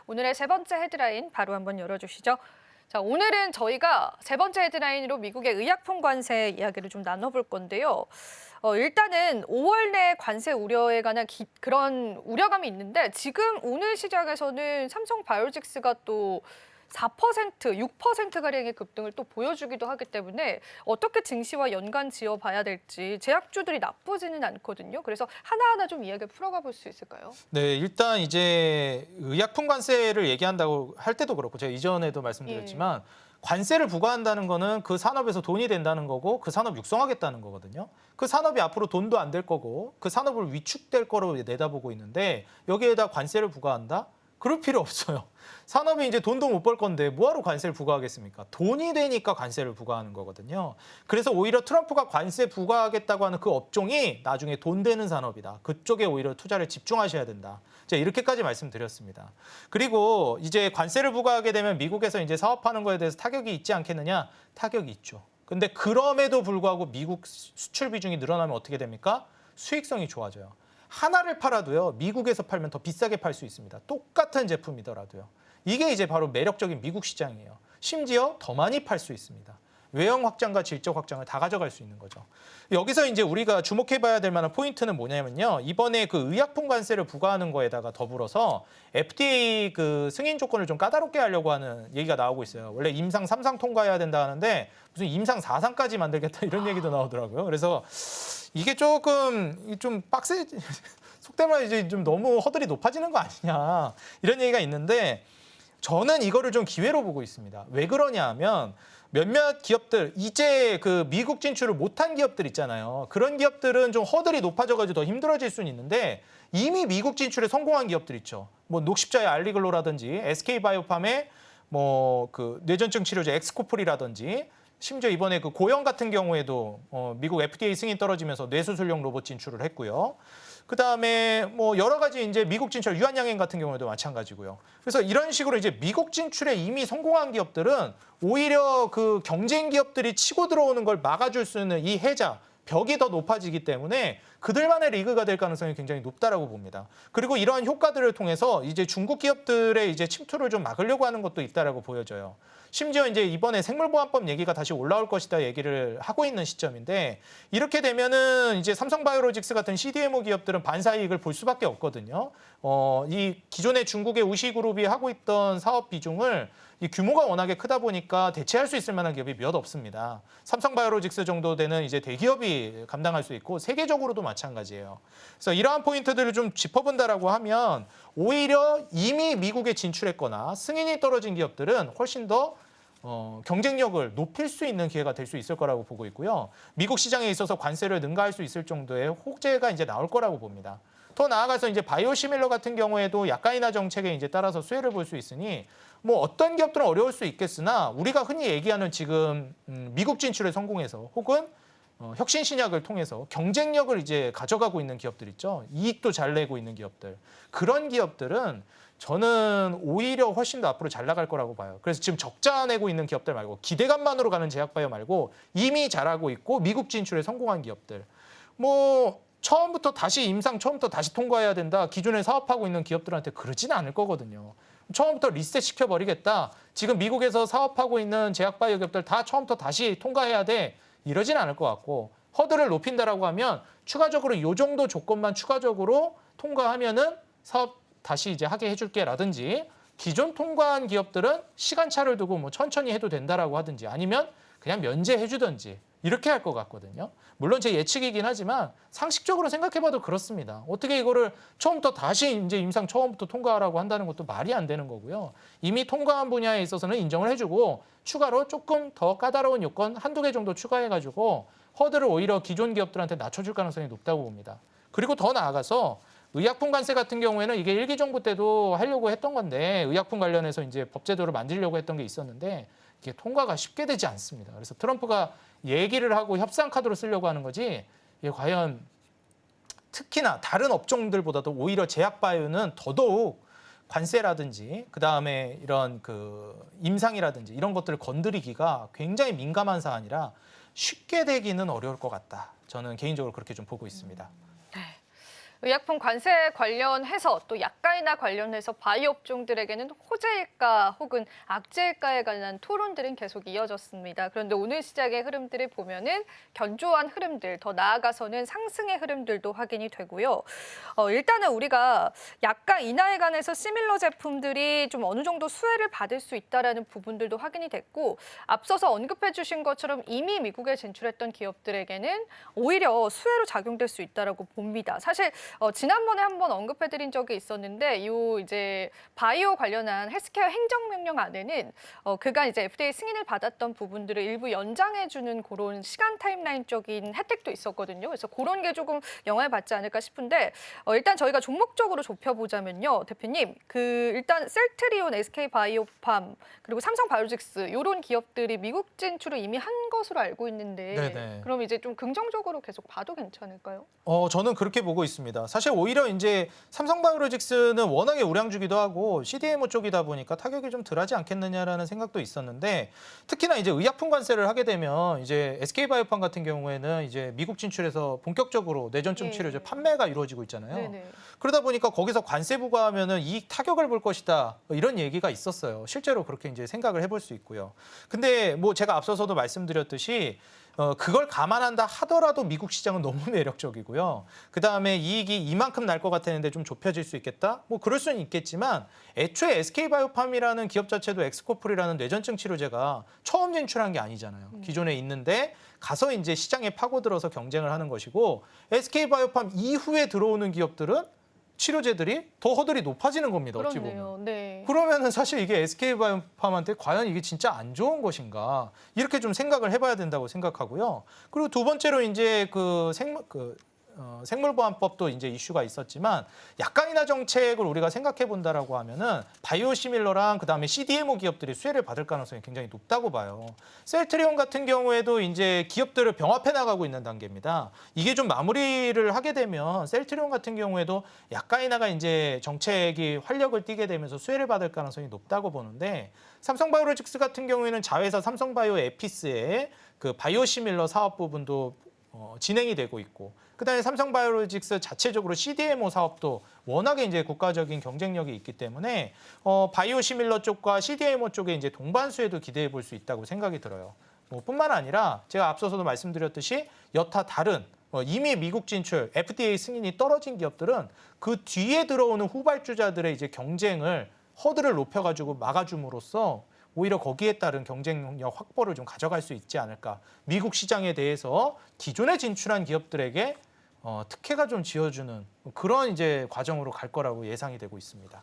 오늘의 세 번째 헤드라인 바로 한번 열어주시죠. 자, 오늘은 저희가 세 번째 헤드라인으로 미국의 의약품 관세 이야기를 좀 나눠볼 건데요. 일단은 5월 내 관세 우려에 관한 그런 우려감이 있는데 지금 오늘 시장에서는 삼성 바이오로직스가 또 4%, 6%가량의 급등을 또 보여주기도 하기 때문에 어떻게 증시와 연관 지어봐야 될지 제약주들이 나쁘지는 않거든요. 그래서 하나하나 좀 이야기를 풀어가 볼 수 있을까요? 네, 일단 이제 의약품 관세를 얘기한다고 할 때도 그렇고 제가 이전에도 말씀드렸지만 관세를 부과한다는 거는 그 산업에서 돈이 된다는 거고 그 산업 육성하겠다는 거거든요. 그 산업이 앞으로 돈도 안 될 거고 그 산업을 위축될 거로 내다보고 있는데 여기에다 관세를 부과한다? 그럴 필요 없어요. 산업이 이제 돈도 못 벌 건데 뭐하러 관세를 부과하겠습니까? 돈이 되니까 관세를 부과하는 거거든요. 그래서 오히려 트럼프가 관세 부과하겠다고 하는 그 업종이 나중에 돈 되는 산업이다. 그쪽에 오히려 투자를 집중하셔야 된다. 제가 이렇게까지 말씀드렸습니다. 그리고 이제 관세를 부과하게 되면 미국에서 이제 사업하는 거에 대해서 타격이 있지 않겠느냐? 타격이 있죠. 근데 그럼에도 불구하고 미국 수출 비중이 늘어나면 어떻게 됩니까? 수익성이 좋아져요. 하나를 팔아도요, 미국에서 팔면 더 비싸게 팔 수 있습니다. 똑같은 제품이더라도요. 이게 이제 바로 매력적인 미국 시장이에요. 심지어 더 많이 팔 수 있습니다. 외형 확장과 질적 확장을 다 가져갈 수 있는 거죠. 여기서 이제 우리가 주목해봐야 될 만한 포인트는 뭐냐면요. 이번에 그 의약품 관세를 부과하는 거에다가 더불어서 FDA 그 승인 조건을 좀 까다롭게 하려고 하는 얘기가 나오고 있어요. 원래 임상 3상 통과해야 된다 하는데 무슨 임상 4상까지 만들겠다 이런 얘기도 나오더라고요. 그래서 이게 조금 좀 속된 말로 이제 좀 너무 허들이 높아지는 거 아니냐 이런 얘기가 있는데 저는 이거를 좀 기회로 보고 있습니다. 왜 그러냐 하면 몇몇 기업들 이제 그 미국 진출을 못한 기업들 있잖아요. 그런 기업들은 좀 허들이 높아져가지고 더 힘들어질 수는 있는데 이미 미국 진출에 성공한 기업들 있죠. 뭐 녹십자의 알리글로라든지 SK바이오팜의 뭐 그 뇌전증 치료제 엑스코플이라든지 심지어 이번에 그 고형 같은 경우에도 미국 FDA 승인 떨어지면서 뇌수술용 로봇 진출을 했고요. 그다음에 뭐 여러 가지 이제 미국 진출 유한양행 같은 경우에도 마찬가지고요. 그래서 이런 식으로 이제 미국 진출에 이미 성공한 기업들은 오히려 그 경쟁 기업들이 치고 들어오는 걸 막아줄 수 있는 이 해자 벽이 더 높아지기 때문에 그들만의 리그가 될 가능성이 굉장히 높다라고 봅니다. 그리고 이러한 효과들을 통해서 이제 중국 기업들의 이제 침투를 좀 막으려고 하는 것도 있다라고 보여져요. 심지어 이제 이번에 생물보안법 얘기가 다시 올라올 것이다 얘기를 하고 있는 시점인데 이렇게 되면은 이제 삼성바이오로직스 같은 CDMO 기업들은 반사이익을 볼 수밖에 없거든요. 이 기존의 중국의 우시그룹이 하고 있던 사업 비중을 이 규모가 워낙에 크다 보니까 대체할 수 있을 만한 기업이 몇 없습니다. 삼성바이오로직스 정도 되는 이제 대기업이 감당할 수 있고 세계적으로도 마찬가지예요. 그래서 이러한 포인트들을 좀 짚어본다라고 하면 오히려 이미 미국에 진출했거나 승인이 떨어진 기업들은 훨씬 더 경쟁력을 높일 수 있는 기회가 될 수 있을 거라고 보고 있고요. 미국 시장에 있어서 관세를 능가할 수 있을 정도의 호재가 이제 나올 거라고 봅니다. 더 나아가서 이제 바이오시밀러 같은 경우에도 약간이나 정책에 이제 따라서 수혜를 볼 수 있으니 뭐 어떤 기업들은 어려울 수 있겠으나 우리가 흔히 얘기하는 지금 미국 진출에 성공해서 혹은 혁신 신약을 통해서 경쟁력을 이제 가져가고 있는 기업들 있죠. 이익도 잘 내고 있는 기업들. 그런 기업들은 저는 오히려 훨씬 더 앞으로 잘 나갈 거라고 봐요. 그래서 지금 적자 내고 있는 기업들 말고 기대감만으로 가는 제약바이오 말고 이미 잘하고 있고 미국 진출에 성공한 기업들. 뭐 처음부터 다시 임상 처음부터 다시 통과해야 된다. 기존에 사업하고 있는 기업들한테 그러지는 않을 거거든요. 처음부터 리셋 시켜버리겠다. 지금 미국에서 사업하고 있는 제약바이오 기업들 다 처음부터 다시 통과해야 돼. 이러진 않을 것 같고 허들을 높인다라고 하면 추가적으로 이 정도 조건만 추가적으로 통과하면은 사업 다시 이제 하게 해줄게라든지 기존 통과한 기업들은 시간차를 두고 뭐 천천히 해도 된다라고 하든지 아니면 그냥 면제해주든지 이렇게 할 것 같거든요. 물론 제 예측이긴 하지만 상식적으로 생각해봐도 그렇습니다. 어떻게 이거를 처음부터 다시 이제 임상 처음부터 통과하라고 한다는 것도 말이 안 되는 거고요. 이미 통과한 분야에 있어서는 인정을 해주고 추가로 조금 더 까다로운 요건 한두 개 정도 추가해가지고 허들을 오히려 기존 기업들한테 낮춰줄 가능성이 높다고 봅니다. 그리고 더 나아가서 의약품 관세 같은 경우에는 이게 일기 정부 때도 하려고 했던 건데 의약품 관련해서 이제 법제도를 만들려고 했던 게 있었는데 이게 통과가 쉽게 되지 않습니다. 그래서 트럼프가 얘기를 하고 협상 카드로 쓰려고 하는 거지 이게 과연 특히나 다른 업종들보다도 오히려 제약바이오는 더더욱 관세라든지 그다음에 이런 그 임상이라든지 이런 것들을 건드리기가 굉장히 민감한 사안이라 쉽게 되기는 어려울 것 같다. 저는 개인적으로 그렇게 좀 보고 있습니다. 의약품 관세 관련해서 또 약가이나 관련해서 바이오 업종들에게는 호재일까 혹은 악재일까에 관한 토론들은 계속 이어졌습니다. 그런데 오늘 시장의 흐름들을 보면은 견조한 흐름들, 더 나아가서는 상승의 흐름들도 확인이 되고요. 일단은 우리가 약가 인하에 관해서 시밀러 제품들이 좀 어느 정도 수혜를 받을 수 있다라는 부분들도 확인이 됐고, 앞서서 언급해 주신 것처럼 이미 미국에 진출했던 기업들에게는 오히려 수혜로 작용될 수 있다라고 봅니다. 사실 지난번에 한번 언급해드린 적이 있었는데, 이제 바이오 관련한 헬스케어 행정명령 안에는 그간 이제 FDA 승인을 받았던 부분들을 일부 연장해주는 그런 시간 타임라인적인 혜택도 있었거든요. 그래서 그런 게 조금 영향을 받지 않을까 싶은데, 일단 저희가 종목적으로 좁혀보자면요, 대표님, 일단 셀트리온, SK 바이오팜 그리고 삼성 바이오로직스 이런 기업들이 미국 진출을 이미 한 것으로 알고 있는데, 네네. 그럼 이제 좀 긍정적으로 계속 봐도 괜찮을까요? 저는 그렇게 보고 있습니다. 사실 오히려 이제 삼성바이오로직스는 워낙에 우량주기도 하고 CDMO 쪽이다 보니까 타격이 좀 덜하지 않겠느냐라는 생각도 있었는데, 특히나 이제 의약품 관세를 하게 되면 이제 SK바이오팜 같은 경우에는 이제 미국 진출해서 본격적으로 뇌전증 치료제 판매가 이루어지고 있잖아요. 네네. 그러다 보니까 거기서 관세 부과하면은 이익 타격을 볼 것이다, 이런 얘기가 있었어요. 실제로 그렇게 이제 생각을 해볼 수 있고요. 근데 뭐 제가 앞서서도 말씀드렸듯이 그걸 감안한다 하더라도 미국 시장은 너무 매력적이고요. 그다음에 이익이 이만큼 날 것 같았는데 좀 좁혀질 수 있겠다? 뭐 그럴 수는 있겠지만, 애초에 SK바이오팜이라는 기업 자체도 엑스코플이라는 뇌전증 치료제가 처음 진출한 게 아니잖아요. 기존에 있는데 가서 이제 시장에 파고들어서 경쟁을 하는 것이고, SK바이오팜 이후에 들어오는 기업들은 치료제들이 더 허들이 높아지는 겁니다. 어찌 보면. 그렇네요. 네. 그러면은 사실 이게 SK바이오팜한테 과연 이게 진짜 안 좋은 것인가, 이렇게 좀 생각을 해봐야 된다고 생각하고요. 그리고 두 번째로 이제 생물보안법도 이제 이슈가 있었지만, 약가 인하 정책을 우리가 생각해 본다라고 하면은 바이오시밀러랑 그다음에 CDMO 기업들이 수혜를 받을 가능성이 굉장히 높다고 봐요. 셀트리온 같은 경우에도 이제 기업들을 병합해 나가고 있는 단계입니다. 이게 좀 마무리를 하게 되면 셀트리온 같은 경우에도 약가 인하가 이제 정책이 활력을 띠게 되면서 수혜를 받을 가능성이 높다고 보는데, 삼성바이오로직스 같은 경우에는 자회사 삼성바이오 에피스의 그 바이오시밀러 사업 부분도 진행이 되고 있고, 그다음에 삼성바이오로직스 자체적으로 CDMO 사업도 워낙에 이제 국가적인 경쟁력이 있기 때문에 바이오시밀러 쪽과 CDMO 쪽에 이제 동반 수혜도 기대해 볼 수 있다고 생각이 들어요. 뿐만 아니라 제가 앞서서도 말씀드렸듯이 여타 다른 이미 미국 진출, FDA 승인이 떨어진 기업들은 그 뒤에 들어오는 후발주자들의 이제 경쟁을 허들을 높여가지고 막아줌으로써 오히려 거기에 따른 경쟁력 확보를 좀 가져갈 수 있지 않을까. 미국 시장에 대해서 기존에 진출한 기업들에게 특혜가 좀 지어주는 그런 이제 과정으로 갈 거라고 예상이 되고 있습니다.